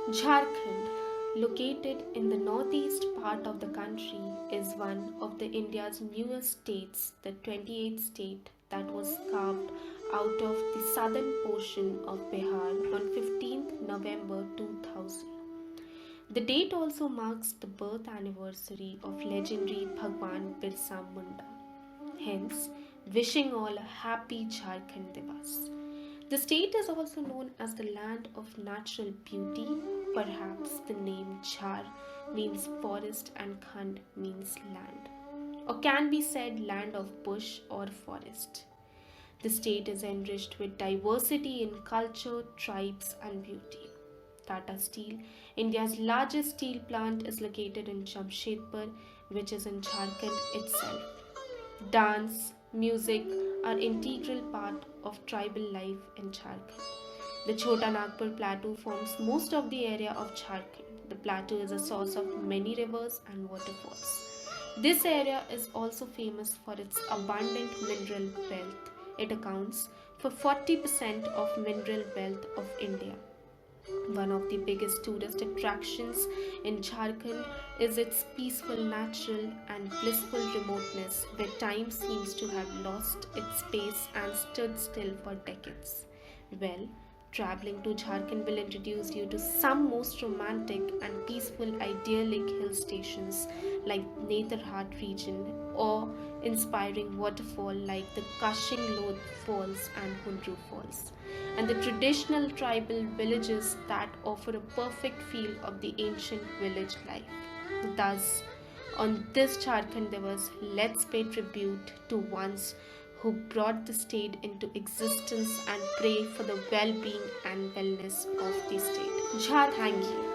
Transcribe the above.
Jharkhand, located in the northeast part of the country, is one of the India's newest states, the 28th state that was carved out of the southern portion of Bihar on 15th November 2000. The date also marks the birth anniversary of legendary Bhagwan Birsa Munda. Hence, wishing all a happy Jharkhand Divas. The state is also known as the land of natural beauty. Perhaps the name Jhar means forest and Khand means land, or can be said land of bush or forest. The state is enriched with diversity in culture, tribes, and beauty. Tata Steel, India's largest steel plant, is located in Jamshedpur, which is in Jharkhand itself. Dance, music are integral part of tribal life in Jharkhand. The Chota Nagpur Plateau forms most of the area of Jharkhand. The plateau is a source of many rivers and waterfalls. This area is also famous for its abundant mineral wealth. It accounts for 40% of mineral wealth of India. One of the biggest tourist attractions in Jharkhand is its peaceful, natural, and blissful remoteness, where time seems to have lost its pace and stood still for decades. Well, traveling to Jharkhand will introduce you to some most romantic and peaceful idyllic hill stations like Netarhat region or inspiring waterfall like the Kashing Lodh Falls and Hundru Falls, and the traditional tribal villages that offer a perfect feel of the ancient village life. Thus, on this Jharkhand Divas, let's pay tribute to ones who brought the state into existence and pray for the well being and wellness of the state. Jha, thank you.